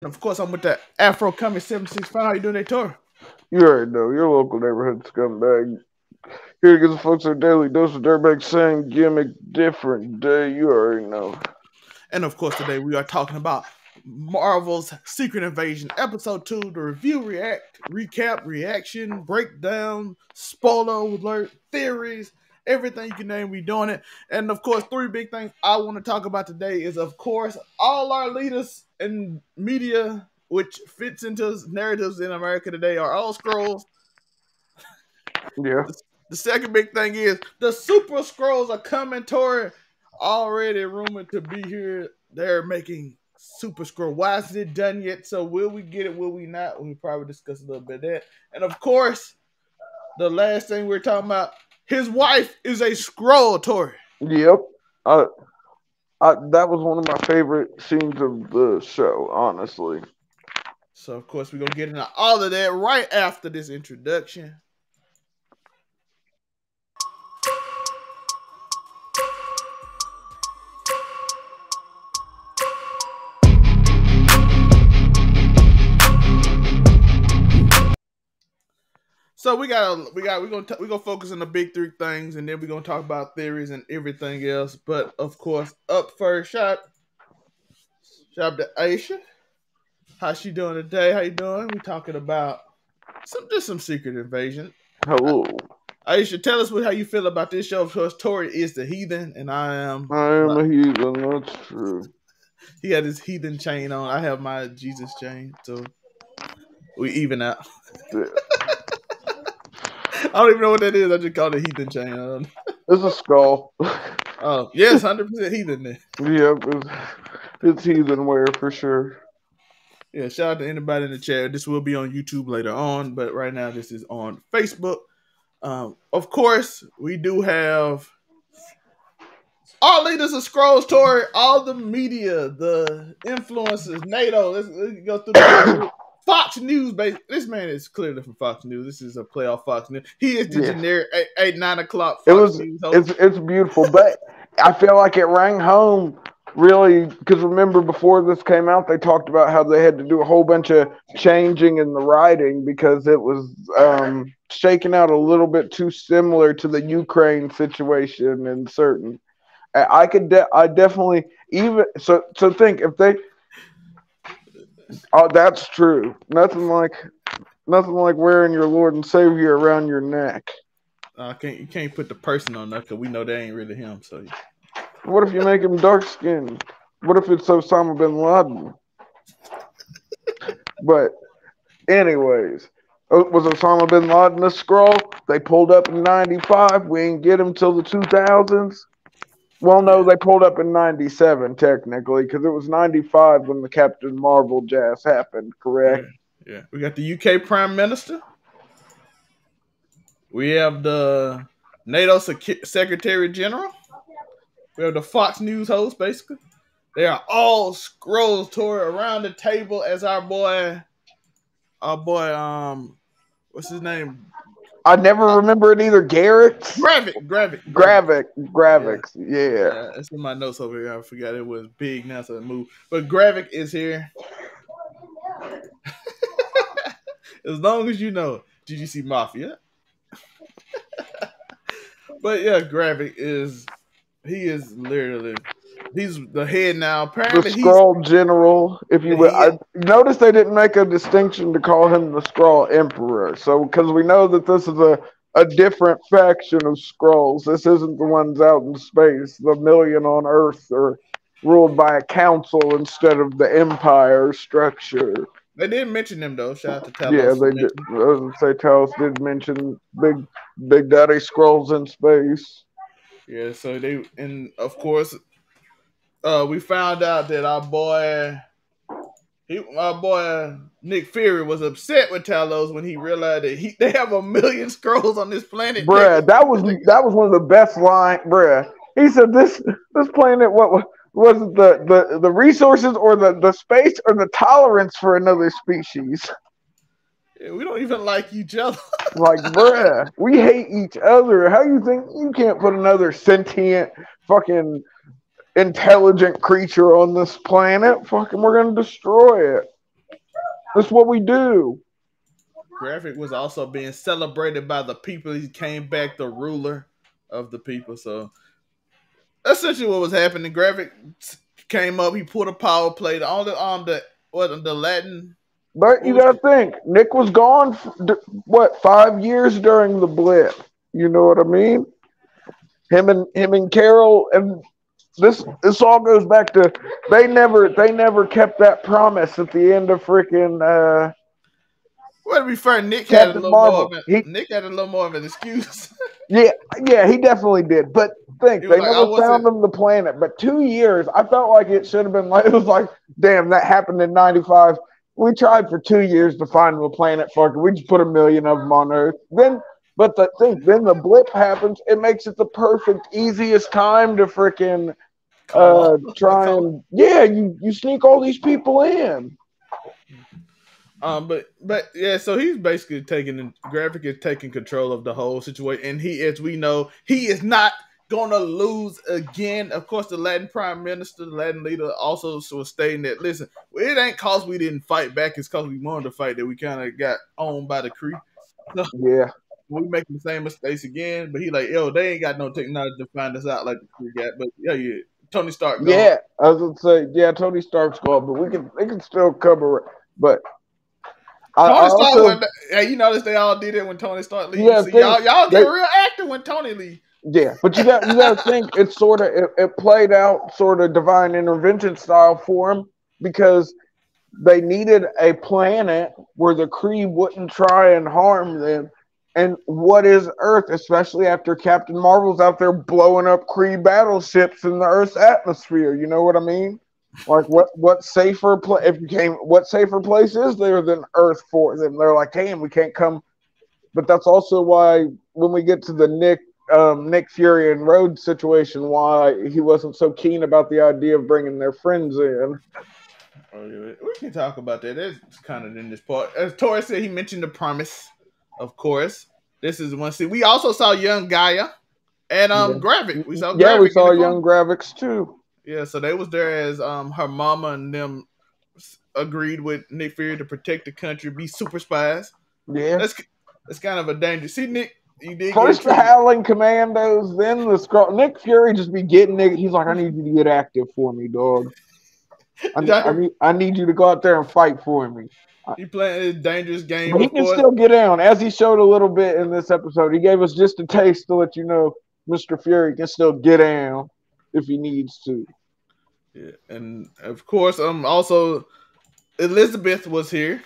Of course, I'm with the Afro Coming 765. How you doing, Tour? You already know, your local neighborhood scumbag. Here to give the folks their daily dose of dirtbag, same gimmick, different day. You already know. And of course, today we are talking about Marvel's Secret Invasion, Episode 2, the review, recap, reaction, breakdown, spoiler alert, theories, everything you can name, we doing it. And of course, three big things I want to talk about today is, of course, all our leaders in media, which fits into narratives in America today, are all Skrulls. Yeah. The second big thing is the Super Skrulls are coming toward already rumored to be here. They're making Super Skrull. Why isn't it done yet? So will we get it? Will we not? We'll probably discuss a little bit of that. And of course, the last thing we're talking about, his wife is a Skrull, Tori. Yep. That was one of my favorite scenes of the show, honestly. So of course we're gonna get into all of that right after this introduction. So we're gonna focus on the big three things, and then we're gonna talk about theories and everything else. But of course, up first, shout out to Aisha. How's she doing today? How you doing? We talking about some Secret Invasion. Hello. Aisha, tell us how you feel about this show. Of course, Tori is the heathen, and I am a heathen. That's true. He had his heathen chain on. I have my Jesus chain, so we even out. Yeah. I don't even know what that is. I just called it heathen chain. It's a skull. Oh, yes, 100% heathen then. Yep, it's heathen wear for sure. Yeah, shout out to anybody in the chat. This will be on YouTube later on, but right now this is on Facebook. Of course, we do have all leaders of Skrulls, Tori, all the media, the influencers, NATO. Let's go through the Fox News. This man is clearly from Fox News. This is a playoff Fox News. He is the generic 9 o'clock Fox News host. It's beautiful, but I feel like it rang home really, because remember before this came out, they talked about how they had to do a whole bunch of changing in the writing because it was shaken out a little bit too similar to the Ukraine situation in certain. I definitely even so think if they. Oh, that's true. Nothing like wearing your Lord and Savior around your neck. You can't put the person on that because we know that ain't really him. So, what if you make him dark skinned? What if it's Osama bin Laden? But, anyways, was Osama bin Laden a Skrull? They pulled up in '95. We ain't get him till the 2000s. Well, no, they pulled up in '97 technically because it was '95 when the Captain Marvel jazz happened. Correct? Yeah. We got the UK Prime Minister. We have the NATO Secretary General. We have the Fox News host. Basically, they are all Skrulls toward around the table as our boy, what's his name? I never remember it either. Gravick. Yeah. It's in my notes over here. I forgot it was big now, so it moved. But Gravick is here. As long as you know, did you see Mafia? But yeah, Gravick is literally he's the head now. Apparently, the Skrull General, if you will. I noticed they didn't make a distinction to call him the Skrull Emperor. So, because we know that this is a different faction of Skrulls. This isn't the ones out in space. The million on Earth are ruled by a council instead of the Empire structure. They did mention them though. Shout out to Talos. Yeah, they did. I was gonna say Talos did mention Big Daddy Skrulls in space. Yeah, so and of course, we found out that our boy Nick Fury was upset with Talos when he realized that they have 1 million Skrulls on this planet. Bruh, that was one of the best lines, bruh. He said this planet, what was it, the resources or the space or the tolerance for another species? Yeah, we don't even like each other. Like, bruh, we hate each other. How you think you can't put another sentient fucking intelligent creature on this planet? Fucking, we're gonna destroy it. That's what we do. Gravick was also being celebrated by the people. He came back the ruler of the people. So essentially, what was happening? Gravick came up. He pulled a power play. The only the Latin. But What you was got to think, Nick was gone for, what, 5 years during the blip. You know what I mean? Him and Carol, and this all goes back to they never kept that promise at the end of freaking well, to be fair, Nick had a Captain little more of Marvel. an Nick had a little more of an excuse. Yeah, yeah, he definitely did. But He think was they like, "I never wasn't." found him the planet. But 2 years, I felt like it should have been like it was like, damn, that happened in '95. We tried for 2 years to find the planet. Fucker, we just put 1 million of them on Earth. But then the blip happens. It makes it the perfect, easiest time to freaking Call up. try Call up. and yeah, you sneak all these people in. But yeah, so he's basically taking Gravick is taking control of the whole situation, and he, as we know, he is not gonna lose again. Of course, the Latin Prime Minister, the Latin leader, also was stating that listen, it ain't cause we didn't fight back; it's cause we wanted to fight that we kind of got owned by the Kree. So Yeah, we making the same mistakes again. But he like, yo, they ain't got no technology to find us out like the Kree got. But yeah, Tony Stark gone. yeah. I was gonna say yeah, Tony Stark's gone, but they can still cover it. But I Tony Stark also went. Hey, you notice they all did it when Tony Stark leaves. yeah See, think y'all get they real active when Tony leaves. yeah, but you got to think it's sort of it played out sort of divine intervention style for him because they needed a planet where the Kree wouldn't try and harm them. And what is Earth, especially after Captain Marvel's out there blowing up Kree battleships in the Earth's atmosphere? You know what I mean? Like what safer what safer place is there than Earth for them? They're like, damn, we can't come. But that's also why when we get to the Nick Fury and Rhodes situation, why he wasn't so keen about the idea of bringing their friends in. We can talk about that. That's kind of in this part. As Tori said, he mentioned the promise, of course. This is one. See, we also saw young Gaia and Yeah, Gravick. We saw yeah, we Gravick in saw the young corner. Gravics too. Yeah, so they was there as her mama and them agreed with Nick Fury to protect the country, be super spies. Yeah. That's kind of a danger. See, Nick, you did get a First the treat. Howling Commandos, then the Skrull. Nick Fury just be getting niggas. He's like, I need you to get active for me, dog. I need you to go out there and fight for me. He playing a dangerous game, But he of can course. still get down, as he showed a little bit in this episode. He gave us just a taste to let you know Mr. Fury can still get down if he needs to. Yeah, and of course, also Elizabeth was here.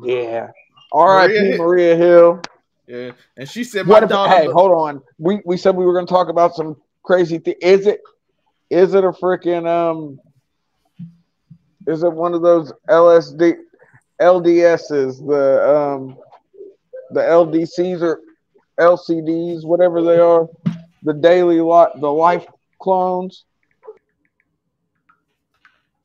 Yeah. Maria R.I.P. hit. Maria Hill. Yeah, and she said, "My What if? daughter." Hey, hold on. We said we were going to talk about some crazy thing. Is it a freaking Is it one of those LDSs, the LDCs or LCDs, whatever they are, the life clones?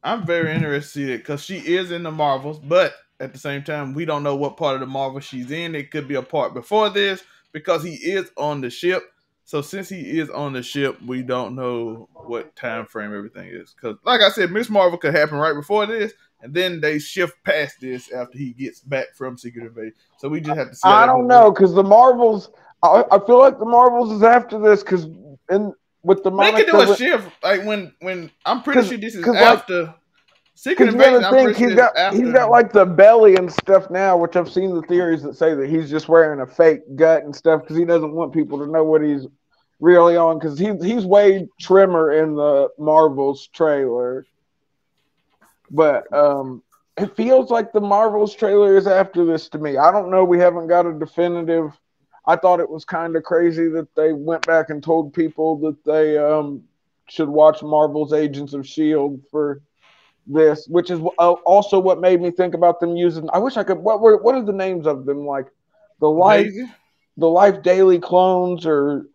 I'm very interested because she is in the Marvels, but at the same time, we don't know what part of the Marvel she's in. It could be a part before this because he is on the ship. So since he is on the ship, we don't know what time frame everything is. Because, like I said, Miss Marvel could happen right before this, and then they shift past this after he gets back from Secret Invasion. So we just have to see how I that don't gonna work. know because the Marvels. I feel like the Marvels is after this because in with the They could do a Monica. shift like when I'm pretty sure this is Like after Secret because you got Invasion. to I'm think pretty sure it's he's after. got like the belly and stuff now, which I've seen the theories that say that he's just wearing a fake gut and stuff because he doesn't want people to know what he's really on because he's way trimmer in the Marvels trailer. But it feels like the Marvels trailer is after this to me. I don't know. We haven't got a definitive. I thought it was kind of crazy that they went back and told people that they should watch Marvel's Agents of Shield for this, which is also what made me think about them using. I wish I could. What are the names of them? Like Daisy. the Life Daily clones, or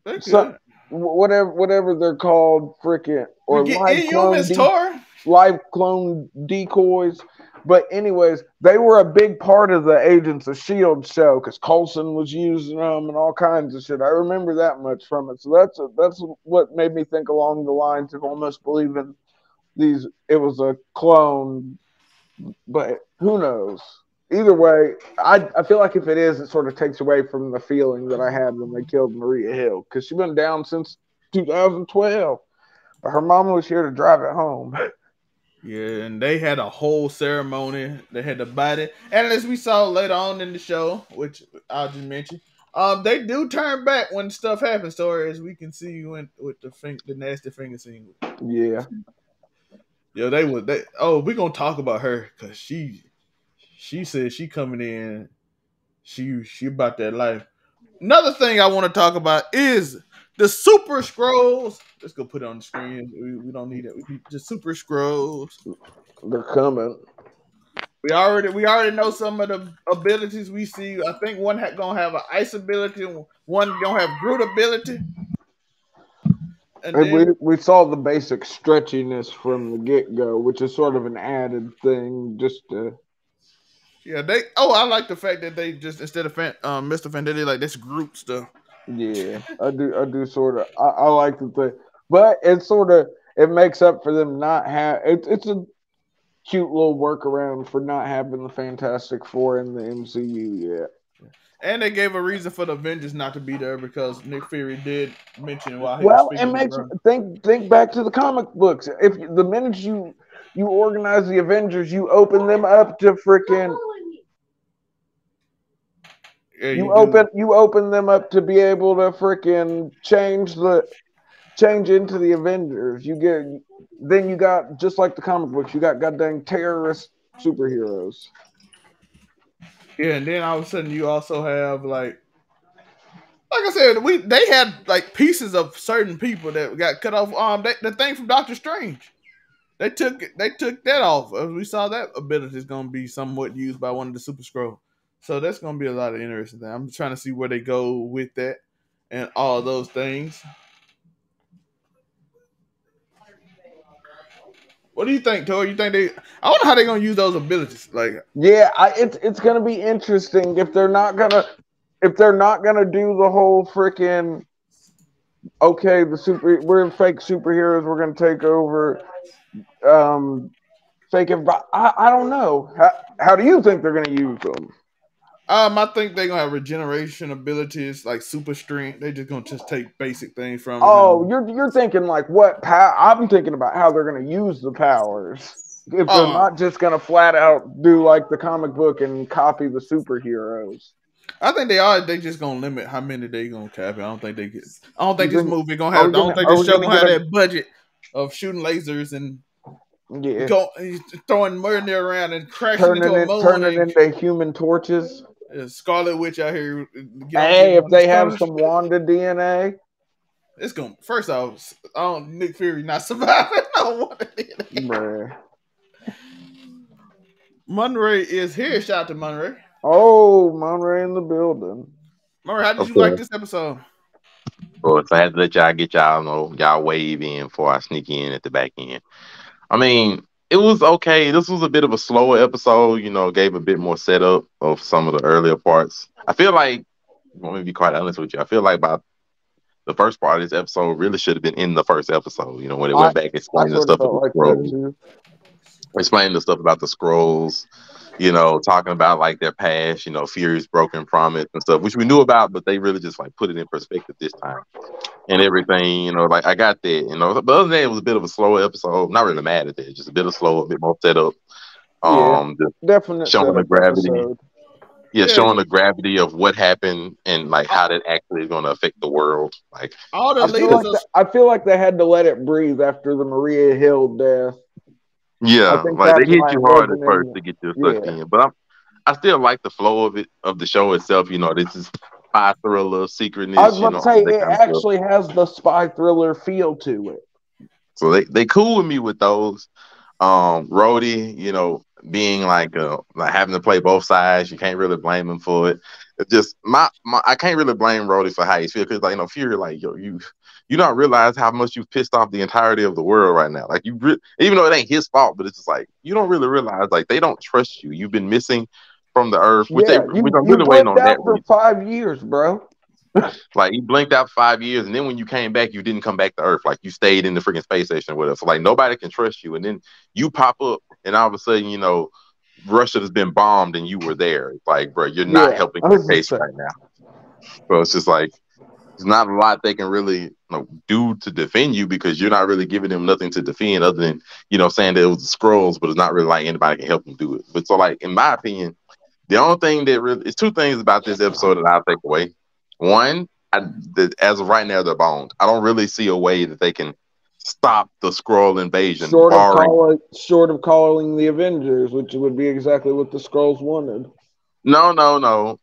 They so, could. whatever they're called, frickin' We or get Inhumans tour. live clone decoys. But anyways, they were a big part of the Agents of Shield show because Coulson was using them and all kinds of shit. I remember that much from it. So that's what made me think along the lines of almost believing it was a clone But who knows? Either way, I feel like if it is, it sort of takes away from the feeling that I had when they killed Maria Hill because she's been down since 2012. But her mama was here to drive it home. Yeah, and they had a whole ceremony. They had the body, and as we saw later on in the show, which I'll just mention, they do turn back when stuff happens. So as we can see with the nasty finger scene. Yeah. Yeah, they would. Oh, we're gonna talk about her because she said she coming in. She about that life. Another thing I want to talk about is the Super Skrulls. Let's go put it on the screen. We don't need it. We need the Super Skrulls. They're coming. We already know some of the abilities we see. I think one gonna have an ice ability, one gonna have Groot ability, and And then we saw the basic stretchiness from the get go, which is sort of an added thing just to. yeah, they. Oh, I like the fact that they just instead of Mr. Fandetti like this Groot stuff. Yeah, I do sort of. I like the thing, but it's sort of it makes up for them not have. It's a cute little workaround for not having the Fantastic Four in the MCU yet. And they gave a reason for the Avengers not to be there because Nick Fury did mention while he was Well, it speaking. makes think back to the comic books. If the minute you organize the Avengers, you open them up to freaking. Yeah, You open them up to be able to freaking change into the Avengers. Then you got just like the comic books. You got goddamn terrorist superheroes. Yeah, and then all of a sudden you also have like I said, they had like pieces of certain people that got cut off. The thing from Doctor Strange, they took that off. We saw that ability is going to be somewhat used by one of the Super Skrull. So that's going to be a lot of interesting things. I'm trying to see where they go with that and all those things. What do you think, Tori? You think I wonder how they're going to use those abilities. Like, yeah, it's going to be interesting if they're not gonna do the whole freaking okay, we're fake superheroes. We're going to take over. Fake everybody. I don't know. How do you think they're going to use them? I think they're gonna have regeneration abilities like super strength. They're just gonna take basic things from. Oh, you're thinking like what? I'm thinking about how they're going to use the powers. If they're not just going to flat out do like the comic book and copy the superheroes. I think they are. They just gonna limit how many they gonna cap. I don't think this movie gonna have. I don't think this show gonna have that budget of shooting lasers and throwing Mjolnir around and crashing into a moon. Turning into Human Torches. Scarlet Witch out here. Hey, if they have some Wanda DNA, it's gonna. First off, Nick Fury not surviving. I don't want DNA. Monray is here. Shout out to Monray. Oh, Monray in the building. Monray, how did you like this episode? Well, if I had to let y'all get y'all wave in before I sneak in at the back end. I mean, it was okay. This was a bit of a slower episode, gave a bit more setup of some of the earlier parts. I feel like, let me be quite honest with you, I feel like by the first part of this episode really should have been in the first episode, when it went back explaining the stuff about the Skrulls. Explaining the stuff about the Skrulls, talking about like their past, Fury's broken promise and stuff, which we knew about, but they really just like put it in perspective this time. And everything, like I got that, but other than that, it was a bit of a slower episode. Not really mad at that, just a bit of slow, a bit more setup. Definitely showing the gravity. Showing the gravity of what happened and like how that actually is going to affect the world. Like I feel like they had to let it breathe after the Maria Hill death. Yeah, like they hit you hard at first to get you sucked in, but I still like the flow of the show itself. This is spy thriller, secretness. I was about to say it actually has the spy thriller feel to it. So they cool with me with those. Rhodey, being like having to play both sides, you can't really blame him for it. It's just I can't really blame Rhodey for how he feels because Fury, like you don't realize how much you've pissed off the entirety of the world right now. Like even though it ain't his fault, but it's just like you don't really realize like they don't trust you. You've been missing from the earth. Which you really waiting on that for 5 years, bro. Like you blinked out 5 years, and then when you came back, you didn't come back to Earth. Like you stayed in the freaking space station with us. So like nobody can trust you, and then you pop up, and all of a sudden, Russia has been bombed and you were there. It's like, bro, you're not Yeah, helping I the was case just saying. right now. So it's just like there's not a lot they can really do to defend you because you're not really giving them nothing to defend other than saying that it was the Skrulls, but it's not really like anybody can help them do it. But so like in my opinion, the only thing that really it's two things about this episode that I'll take away. One, as of right now, they're boned. I don't really see a way that they can stop the Skrull invasion, barring. Short of calling the Avengers, which would be exactly what the Skrulls wanted. No.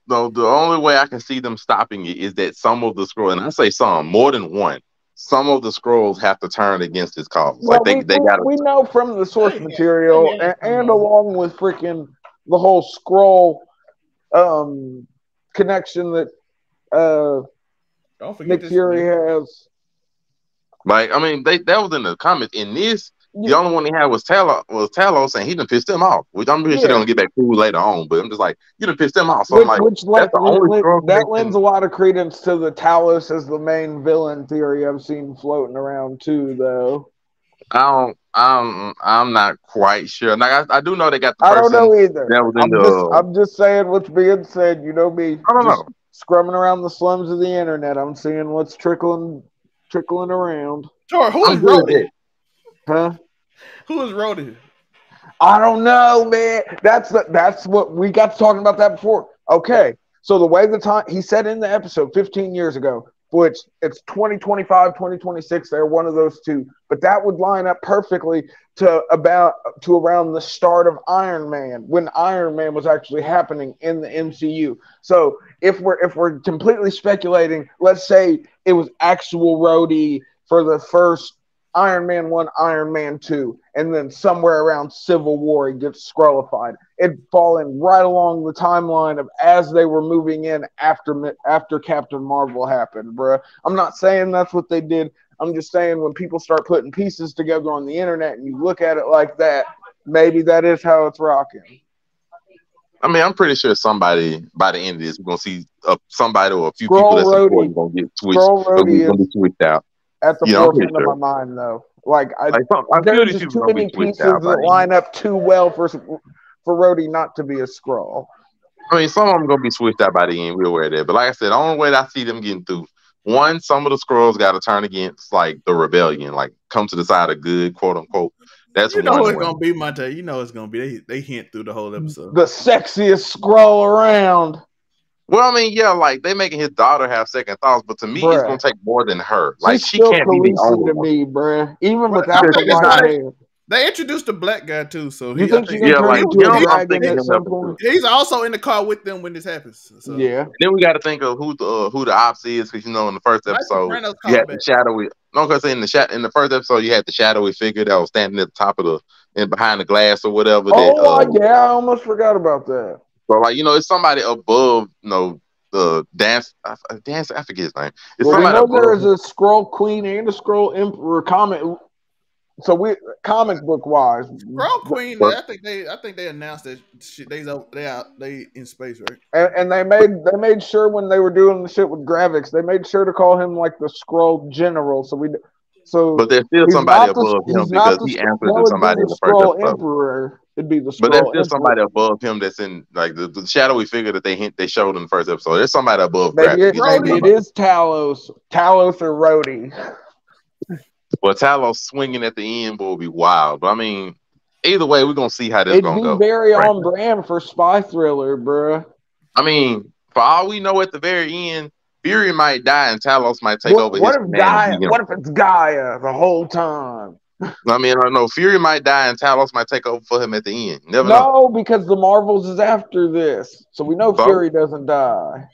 The only way I can see them stopping it is that some of the Skrulls, and I say some, more than one, some of the Skrulls have to turn against his cause. Well, Like they got to. we know from the source material they and along with freaking the whole Skrull connection that Don't forget Nick this, Fury has. Like I mean, that was in the comments. In this, the Yeah. only one he had was Talos, and he done pissed him off. Which I'm pretty sure they're gonna get back cool later on. But I'm just like, you done pissed him off. So I'm like, that's the only Skrull that connection. lends a lot of credence to the Talos as the main villain theory I've seen floating around too, though. I'm not quite sure. Like I do know they got the I person don't know either. that was in the. I'm just saying what's being said. You know me. I don't know. Scrumming around the slums of the internet. I'm seeing what's trickling around. Sure, who is I'm good at Rhodey? Huh? Who is Rhodey? I don't know, man. That's what we got to talking about that before. Okay, so the way the time he said in the episode 15 years ago, which it's 2025, 2026, they're one of those two, but that would line up perfectly to around the start of Iron Man, when Iron Man was actually happening in the MCU. So if we're completely speculating, let's say it was actual Rhodey for the first Iron Man 1, Iron Man 2, and then somewhere around Civil War it gets Skrullified. It'd fall in right along the timeline of as they were moving in after Captain Marvel happened, bruh. I'm not saying that's what they did. I'm just saying when people start putting pieces together on the internet and you look at it like that, maybe that is how it's rocking. I mean, I'm pretty sure somebody by the end of this, we're gonna see somebody or a few Skrull people that's Rhodey. important gonna get switched. Skrull Rhodey Gonna be switched out. At the forefront of my mind, though. There are just too many pieces that line up too well for Rhodey not to be a Skrull. I mean, some of them gonna be switched out by the end. We're aware of that. But like I said, the only way that I see them getting through, one, some of the Skrulls got to turn against like the rebellion, like come to the side of good, quote unquote. That's you know one who it's way. gonna be, Monte. You know it's gonna be. They hint through the whole episode. The sexiest Skrull around. Well, I mean, yeah, like they making his daughter have second thoughts, but to me, it's gonna take more than her. Like she's she still can't be the only to one. me, bruh. Even without the white hair. They introduced a black guy too, so you think she's gonna turn into a dragon at some point? He's also in the car with them when this happens. So. Yeah. And then we got to think of who the ops is, because in the first episode you had the shadowy. No, because in the first episode you had the shadowy figure that was standing at the top of and behind the glass or whatever. Yeah, I almost forgot about that. So like it's somebody above the dance. I forget his name. It's somebody we know there is a Skrull Queen and a Skrull Emperor So comic book wise, Skrull Queen. I think they announced that shit. They in space, right? And they made sure when they were doing the shit with Gravick, they made sure to call him like the Skrull General. But there's still somebody above him because he answers to somebody in the first episode. Emperor. It'd be the Skrull. But there's still somebody above him that's in like the shadowy figure that they showed in the first episode. There's somebody above. Maybe it is Talos or Rhodey. Well, Talos swinging at the end will be wild. But I mean, either way, we're gonna see how this gonna go. It'd be very on brand for spy thriller, bruh. I mean, for all we know, at the very end, Fury might die and Talos might take over. What if it's Gaia the whole time? I mean, I know Fury might die and Talos might take over for him at the end. Never know. Because the Marvels is after this, so we know Fury doesn't die.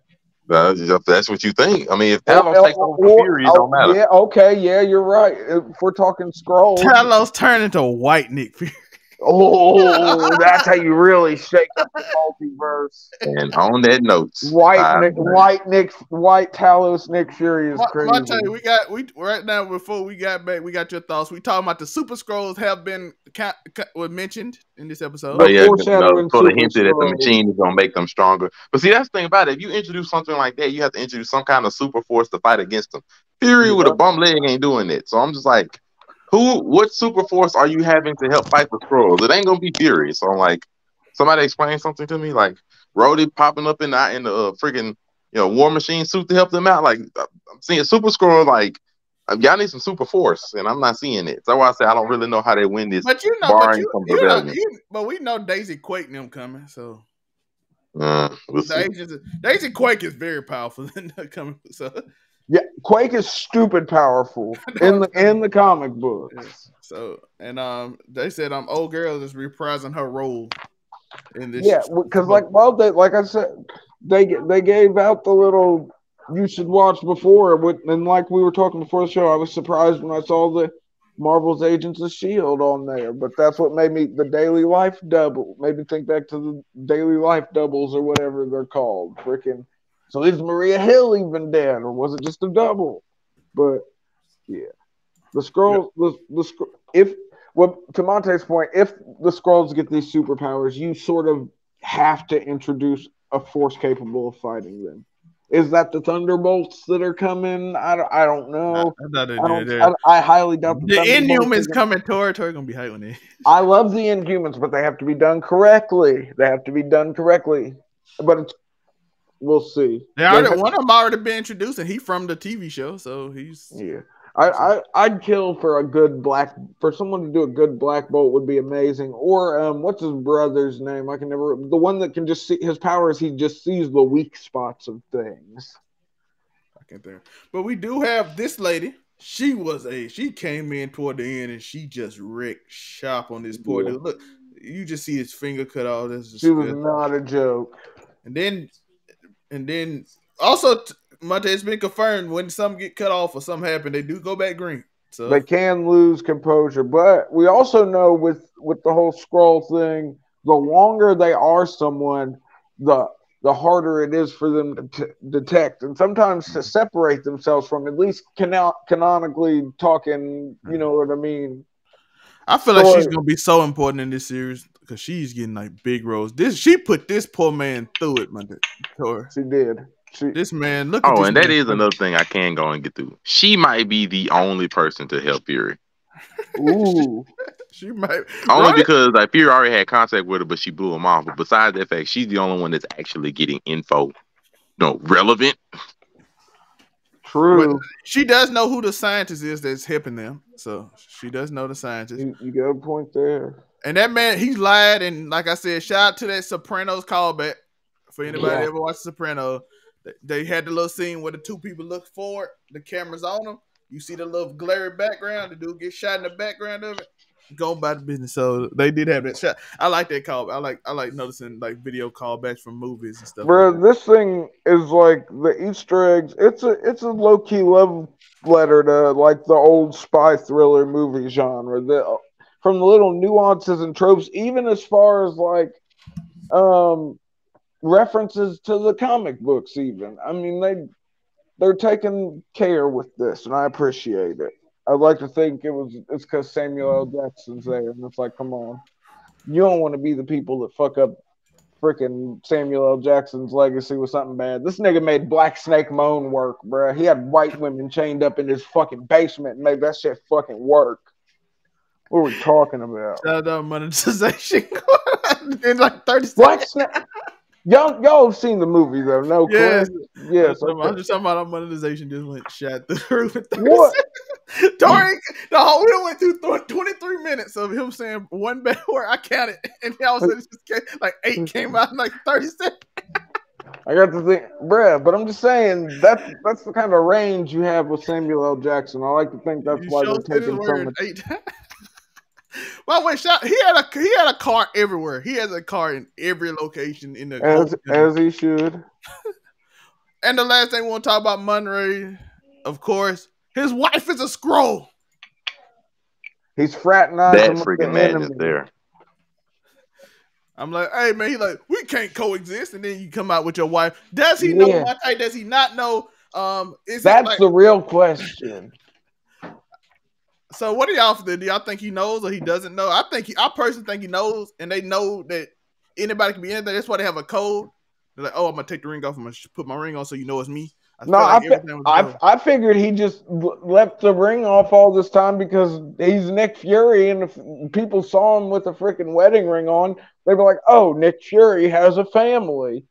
That's what you think. I mean, if Talos takes over for Fury, it don't matter. Yeah, okay, yeah, you're right. If we're talking Skrulls, Talos turned into white Nick Fury. Oh, that's how you really shake up the multiverse. And on that note, white Talos Nick Fury is crazy. I tell you, we right now before we got back, we got your thoughts. We talking about the Super Skrulls have been were mentioned in this episode. Oh yeah, so they hinted that the machine is gonna make them stronger. But see, that's the thing about it. If you introduce something like that, you have to introduce some kind of super force to fight against them. Fury with a bum leg ain't doing that. So I'm just like, what super force are you having to help fight the Skrulls? It ain't gonna be Fury. So I'm like, Somebody explain something to me, like Rhodey popping up in the freaking War Machine suit to help them out. Like I'm seeing Super Skrull, like y'all need some super force, and I'm not seeing it. So I say I don't really know how they win this, But barring some rebellion. But we know Daisy Quake and them coming, so we'll see. Daisy Quake is very powerful in the coming. So yeah, Quake is stupid powerful in the comic books. Yeah. So and they said old girl is reprising her role in this. Yeah, because like I said, they gave out the little you should watch before, and like we were talking before the show, I was surprised when I saw the Marvel's Agents of S.H.I.E.L.D. on there, but that's what made me the Daily Life double. Made me think back to the Daily Life doubles or whatever they're called. Freaking. So is Maria Hill even dead, or was it just a double? But yeah, the Skrulls. To Monte's point, if the Skrulls get these superpowers, you sort of have to introduce a force capable of fighting them. Is that the Thunderbolts that are coming? I don't know. I highly doubt the Inhumans coming. Tor gonna be hype on it. I love the Inhumans, but they have to be done correctly. But we'll see. One of them already been introduced, and he's from the TV show, so he's I'd kill for someone to do a good Black Bolt would be amazing. Or what's his brother's name? I can never. The one that can just see his power is he just sees the weak spots of things. I can't think. But we do have this lady. She came in toward the end and she just wrecked shop on this poor dude. Look, you just see his finger cut off. She was not a joke. And then also. Monte, it's been confirmed when some get cut off or something happen, they do go back green. So they can lose composure. But we also know with the whole Skrull thing, the longer they are someone, the harder it is for them to detect and sometimes to separate themselves from, at least canonically talking, you know what I mean? I feel like she's going to be so important in this series because she's getting like big roles. She put this poor man through it, Monte. She did. This man, look. Oh, and that is another thing I can go and get through. She might be the only person to help Fury. Ooh, she might only because like Fury already had contact with her, but she blew him off. But besides that fact, she's the only one that's actually getting info, relevant. True. But she does know who the scientist is that's helping them, so she does know the scientist. You got a point there. And that man, he lied, and like I said, shout out to that Sopranos callback for anybody that ever watched Sopranos. They had the little scene where the two people look forward, the camera's on them. You see the little glary background. The dude gets shot in the background of it. Go by the business. So they did have that shot. I like that call. I like noticing like video callbacks from movies and stuff. Bro, this thing is like the Easter eggs. It's a low key love letter to like the old spy thriller movie genre. From the little nuances and tropes, even as far as like references to the comic books even. I mean, they're taking care with this, and I appreciate it. I'd like to think it's because Samuel L. Jackson's there, and it's like, come on. You don't want to be the people that fuck up freaking Samuel L. Jackson's legacy with something bad. This nigga made Black Snake Moan work, bruh. He had white women chained up in his fucking basement and made that shit fucking work. What are we talking about? Shout out monetization in like 30 seconds. Black Snake. Y'all have seen the movie though, no? Yes. Yes. I'm just talking about our monetization just went shot through the roof. What? The whole video went through 23 minutes of him saying one bad word. I counted, and all of a sudden like 8 came out in like 30 seconds. I got to think, bruh, but I'm just saying that's the kind of range you have with Samuel L. Jackson. I like to think that's why they're taking so much. 8 times. Well, wait, he had a car everywhere. He has a car in every location in the as he should. And the last thing we want to talk about Monterey, of course, his wife is a Skrull. He's fraternizing. That freaking madness there. I'm like, hey man, he like, we can't coexist, and then you come out with your wife. Does he know Monterey? Does he not know? That's the real question. So what do y'all think? Do y'all think he knows or he doesn't know? I personally think he knows, and they know that anybody can be anything. That's why they have a code. They're like, oh, I'm gonna take the ring off. I'm gonna put my ring on so you know it's me. I figured he just left the ring off all this time because he's Nick Fury, and if people saw him with a freaking wedding ring on, they'd be like, "Oh, Nick Fury has a family."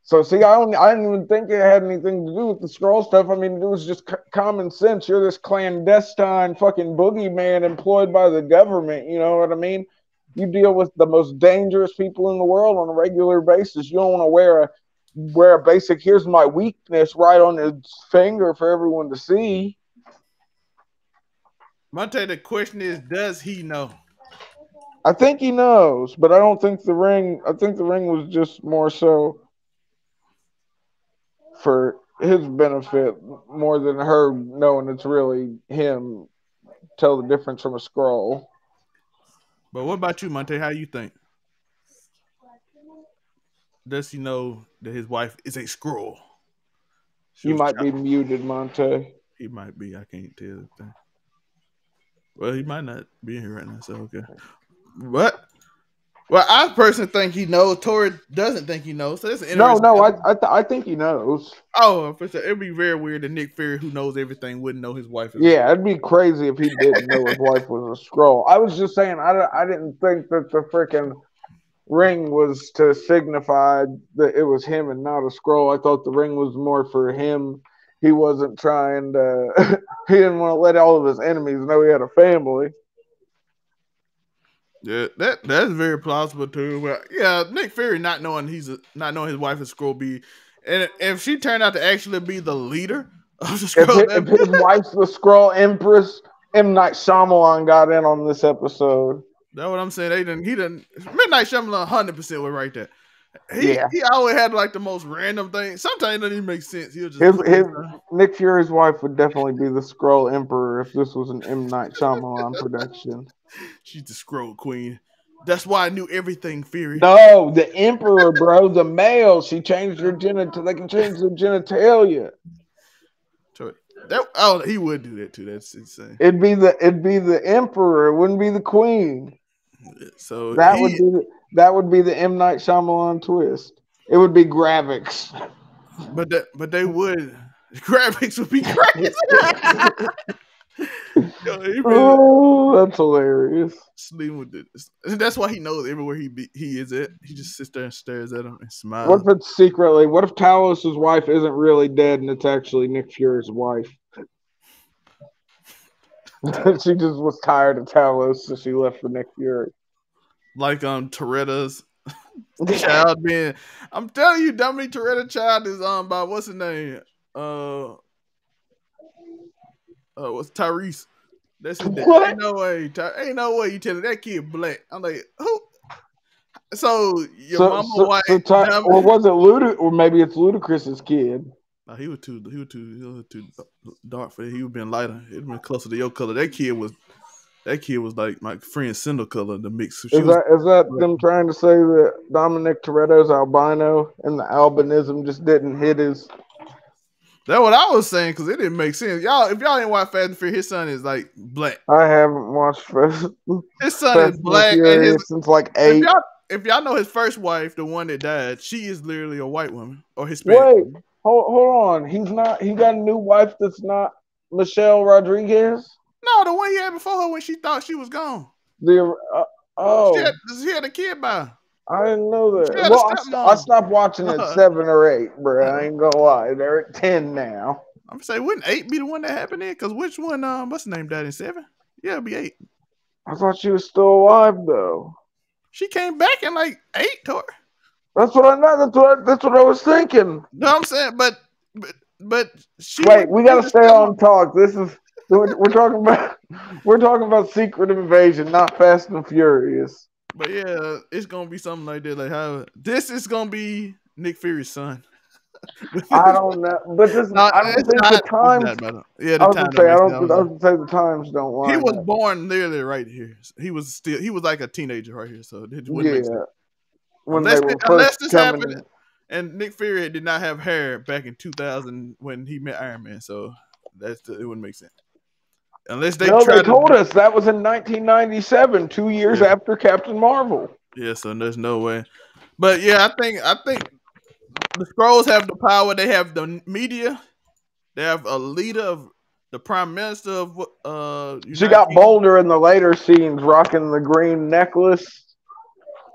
So see, I didn't even think it had anything to do with the Skrull stuff. I mean, it was just common sense. You're this clandestine fucking boogeyman employed by the government. You know what I mean? You deal with the most dangerous people in the world on a regular basis. You don't want to wear a basic "here's my weakness" right on his finger for everyone to see. Monte, the question is, does he know? I think he knows, but I don't think the ring. I think the ring was just more so for his benefit more than her knowing it's really him. Tell the difference from a Skrull. But what about you, Monte? How you think? Does he know that his wife is a Skrull? You might be muted, Monte. He might be. I can't tell the thing. Well, he might not be here right now, so okay. But well, I personally think he knows. Tori doesn't think he knows. So that's an interesting. No, I think he knows. Oh, for sure. It'd be very weird that Nick Fury, who knows everything, wouldn't know his wife. Yeah, it'd be crazy if he didn't know his wife was a Skrull. I was just saying, I didn't think that the freaking ring was to signify that it was him and not a Skrull. I thought the ring was more for him. He wasn't trying to. He didn't want to let all of his enemies know he had a family. Yeah, that's very plausible too. Well, yeah, Nick Fury not knowing his wife is Skrull be, and if she turned out to actually be the leader of the Skrull, if his wife's the Skrull Empress, M. Night Shyamalan got in on this episode. That's what I'm saying. He didn't. Midnight Shyamalan 100% was right there. He always had like the most random thing. Sometimes it doesn't even make sense. He'll just Nick Fury's wife would definitely be the Skrull Emperor if this was an M. Night Shyamalan production. She's the Skrull Queen. That's why I knew everything, Fury. No, the Emperor, bro, the male. She changed her genital. They can change their genitalia. He would do that too. That's insane. It'd be the Emperor. It wouldn't be the Queen. So that would be the M. Night Shyamalan twist. It would be Gravick's. But they would. Gravick's would be crazy. That's hilarious. Sleeping with this. That's why he knows everywhere he is at. He just sits there and stares at him and smiles. What if it's secretly? What if Talos's wife isn't really dead and it's actually Nick Fury's wife? She just was tired of Talos, so she left for Nick Fury. Like Toretta's child being. I'm telling you, Dominic Toretta child is by what's his name? What's Tyrese? That's his name. Ain't no way you telling that kid black. I'm like, who? So your mama wife, or was it or maybe it's Ludacris's kid? No, he was too dark for it. He would have been lighter. It'd been closer to your color. That kid was like my friend Cinder color, the mix. So is that them trying to say that Dominic Toretto's albino and the albinism just didn't hit his? That's what I was saying, because it didn't make sense. If y'all ain't watch Fast and Furious, his son is like black. I haven't watched His son is black and since like 8. If y'all know his first wife, the one that died, she is literally a white woman or Hispanic. Wait, hold on. He got a new wife that's not Michelle Rodriguez? No, the one he had before her when she thought she was gone. She had a kid by her. I didn't know that. Well, I stopped watching at 7 or 8, bro. I ain't gonna lie. They're at 10 now. I'm gonna say, wouldn't 8 be the one that happened in? Because which one, what's the name, died in 7? Yeah, it'd be 8. I thought she was still alive, though. She came back in like 8, Tor. That's what I know. That's what I was thinking. No, I'm saying, but she. Wait, we gotta stay on talk. We're talking about Secret Invasion, not Fast and Furious. But yeah, it's gonna be something like that. Like how this is gonna be Nick Fury's son. I don't know, but I don't think the times. Yeah, I was gonna say the times don't lie. He was born literally right here. He was like a teenager right here. So it wouldn't make sense. Unless this happened, and Nick Fury did not have hair back in 2000 when he met Iron Man, so it wouldn't make sense. Unless they told us that was in 1997, 2 years after Captain Marvel. Yeah, so there's no way. But yeah, I think the Skrulls have the power. They have the media. They have a leader of the prime minister of she got bolder in the later scenes, rocking the green necklace.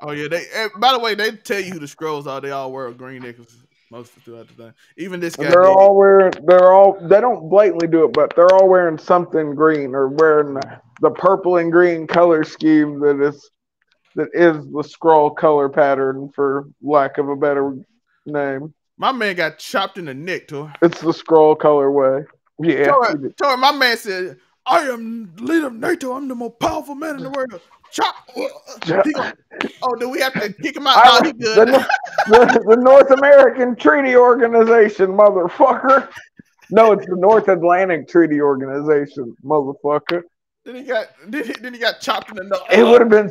Oh yeah, they. By the way, they tell you who the Skrulls are. They all wear green necklaces most throughout the thing. Even this guy They're did it. all wearing. They don't blatantly do it, but they're all wearing something green or wearing the purple and green color scheme that is the Skrull color pattern, for lack of a better name. My man got chopped in the neck, Tor. It's the Skrull colorway. Yeah. Tor, my man said, "I am leader of NATO. I'm the most powerful man in the world." Chop. Oh, do we have to kick him out? No, he good. The North American Treaty Organization, motherfucker. No, it's the North Atlantic Treaty Organization, motherfucker. Then he got chopped in the nose. It would have been,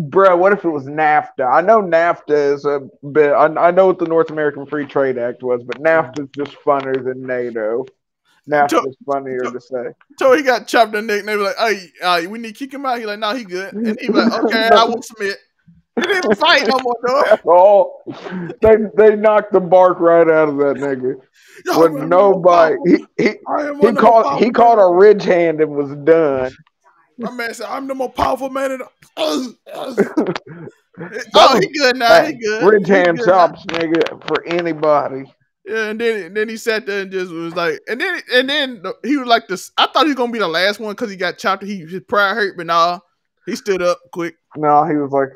bro. What if it was NAFTA? I know NAFTA is a bit. I know what the North American Free Trade Act was, but NAFTA is just funner than NATO. NAFTA is funnier to say. So he got chopped in the neck, and they were like, "Hey, we need to kick him out." He's like, "No, he good." And he was like, "Okay, I will submit." He didn't even fight no more, though. Oh, they knocked the bark right out of that nigga. When nobody, he caught a ridge hand and was done. My man said, "I'm the most powerful man in the." Oh, he good now. He good. Ridge hand chops, nigga, for anybody. Yeah, and then he sat there and just was like, and then he was like this. I thought he was gonna be the last one because he got chopped. His pride hurt, but nah, he stood up quick. No, he was like,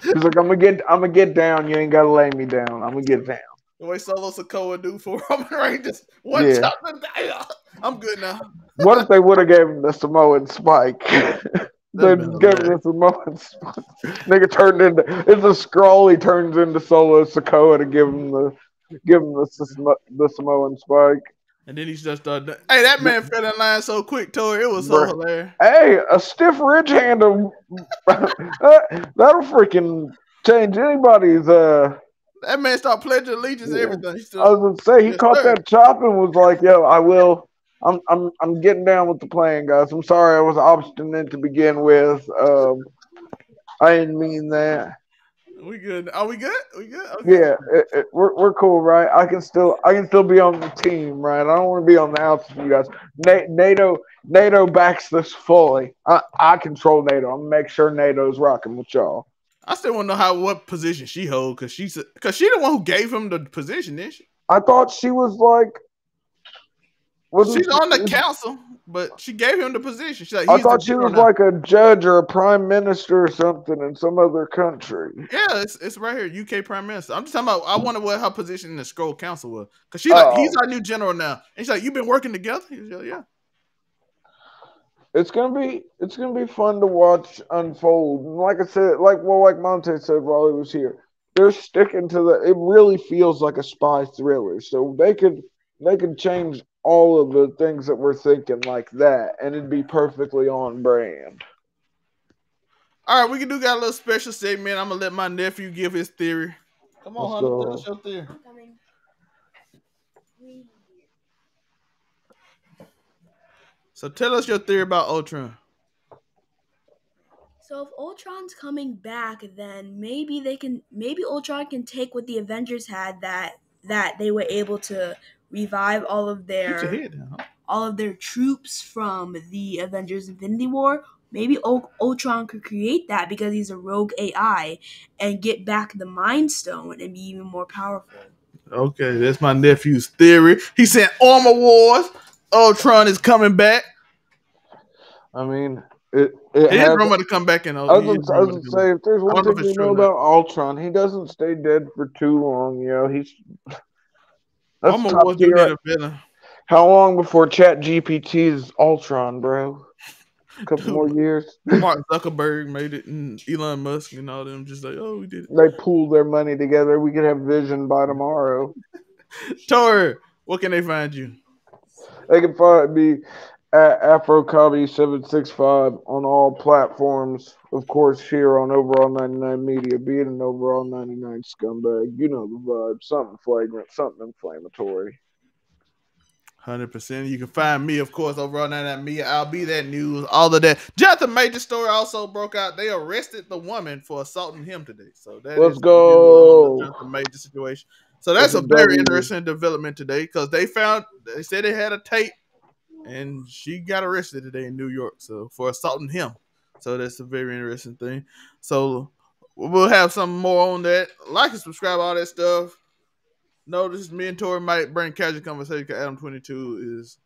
he's like, I'm gonna get down. You ain't gotta lay me down. I'm gonna get down. The way Solo Sokoa do for him, right? Just one chop. I'm good now. What if they would have gave him the Samoan spike? They gave him the Samoan spike. Nigga turned into, it's a Skrull. He turns into Solo Sokoa to give him the Samoan spike. And then he's just hey, that man fell in line so quick, Tori. It was so hilarious. Hey, a stiff ridge hand, that'll freaking change anybody's. That man started pledging allegiance and everything. I was gonna say he caught that chop and was like, "Yo, I will. I'm getting down with the plan, guys. I'm sorry I was obstinate to begin with. I didn't mean that." We good? Are we good? We good? Okay. Yeah, we're cool, right? I can still be on the team, right? I don't want to be on the outs with you guys. NATO backs this fully. I control NATO. I'm gonna make sure NATO's rocking with y'all. I still want to know what position she holds because she's the one who gave him the position, didn't she? I thought she was like. She's on the council, but she gave him the position. Like, I thought she was like a judge or a prime minister or something in some other country. Yeah, it's right here, UK prime minister. I'm just talking about. I wonder what her position in the Skrull council was, because he's our new general now, and she's like, "You've been working together." He's like, "Yeah." It's gonna be fun to watch unfold. And like I said, like Monte said while he was here, they're sticking to it really feels like a spy thriller. So they could change all of the things that we're thinking like that, and it'd be perfectly on brand. All right, we got a little special segment. I'm gonna let my nephew give his theory. Come on, honey, tell us your theory. I'm coming. So tell us your theory about Ultron. So if Ultron's coming back, then maybe Ultron can take what the Avengers had, that they were able to revive all of their troops from the Avengers Infinity War. Maybe Ultron could create that because he's a rogue AI and get back the Mind Stone and be even more powerful. Okay, that's my nephew's theory. He said Armor Wars. Ultron is coming back. I mean, it is rumored to come back in. I was gonna say, if there's one thing we know about Ultron, he doesn't stay dead for too long. You know, he's. Armor Wars do need a villain. How long before ChatGPT is Ultron, bro? A couple more years. Mark Zuckerberg made it, and Elon Musk and all them just like, oh, we did it. They pooled their money together. We could have Vision by tomorrow. Tori, where can they find you? They can find me at AfroComedy765 on all platforms. Of course, here on Overall 99 Media, being an Overall 99 scumbag. You know the vibe. Something flagrant, something inflammatory. 100%. You can find me, of course, Overall 99 Media. I'll be that news, all of that. Jonathan Major story also broke out. They arrested the woman for assaulting him today. So let's go. The Jonathan Major situation. So that's a very interesting development today because they said they had a tape and she got arrested today in New York. So for assaulting him. So that's a very interesting thing. So we'll have some more on that. Like and subscribe, all that stuff. Notice me and Tori might bring casual conversation because Adam 22 is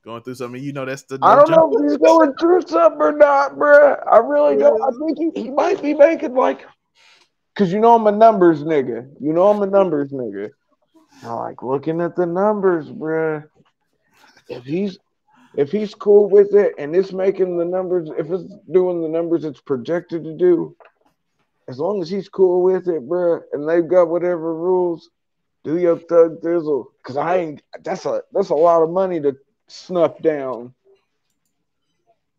going through something. You know, that's the I don't know if he's going through something or not, bro. I really don't. I think he might be making like, because you know I'm a numbers nigga. I like looking at the numbers, bro. If he's cool with it and it's making the numbers, if it's doing the numbers it's projected to do, as long as he's cool with it, bro, and they've got whatever rules, do your thug thizzle. Because that's a lot of money to snuff down.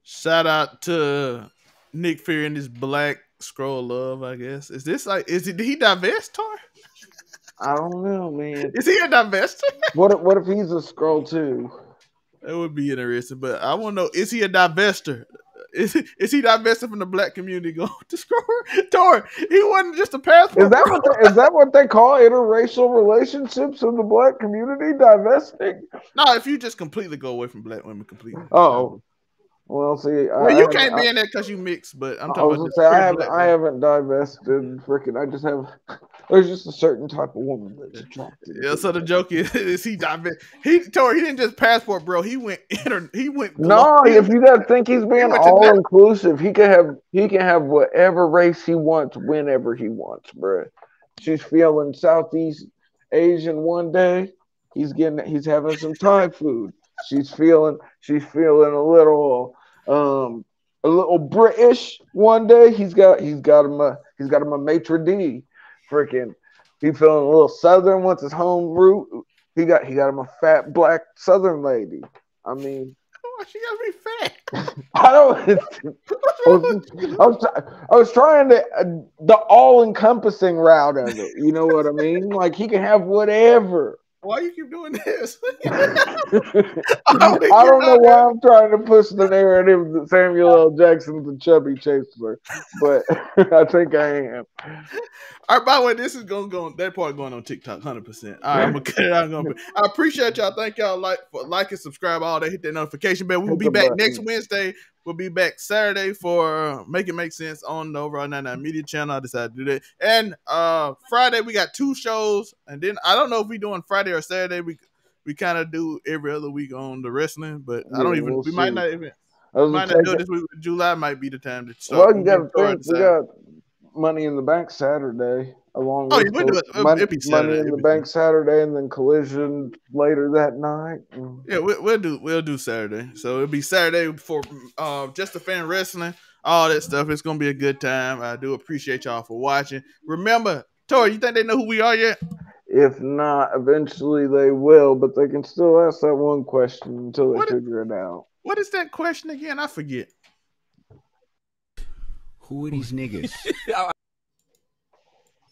Shout out to Nick Fury and his black Skrull love, I guess. Is did he divest, Tor? I don't know, man. Is he a divester? What if he's a Skrull too? That would be interesting, but I want to know, is he a divester? Is he divested from the black community going to Skrull? Tor, he wasn't just a passport. Is that what they call interracial relationships in the black community? Divesting? No, if you just completely go away from black women completely. Oh. Well, see, you can't be in there because you mix, but I'm talking about. I haven't divested. Freaking, I just have. There's just a certain type of woman that's attracted. Yeah, so the joke is he divested? Tori, he didn't just passport, bro. He went. No, if you gotta think he's being all inclusive, he can have whatever race he wants whenever he wants, bro. She's feeling Southeast Asian one day. He's having some Thai food. She's feeling a little British one day. He's got him a maitre d'. Freaking, he feeling a little Southern, wants his home root. He got him a fat black Southern lady. I mean, oh, she gotta be fat. I was trying to the all encompassing route of it. You know what I mean? Like he can have whatever. Why you keep doing this? I don't know why I'm trying to push the narrative that Samuel L. Jackson's a chubby chaser, but I think I am. All right, by the way, this is going that part going on TikTok 100%. All right, I'm gonna cut it out. I appreciate y'all. Thank y'all like and subscribe, all that. Hit that notification bell. We'll be back next Wednesday. We'll be back Saturday for Make It Make Sense on the Overall 99 Media channel. I decided to do that. And Friday we got 2 shows, and then I don't know if we're doing Friday or Saturday. We kind of do every other week on the wrestling, but I don't even. We might not even. Might not do it this week. July might be the time to start. Well, you got to think we got Money in the Bank Saturday, along with Money in the Bank Saturday, and then Collision later that night. Yeah, we'll do Saturday. So it'll be Saturday for Just a Fan Wrestling, all that stuff. It's gonna be a good time. I do appreciate y'all for watching. Remember, Tori, you think they know who we are yet? If not, eventually they will, but they can still ask that one question until they figure it out. What is that question again? I forget. Who are these niggas?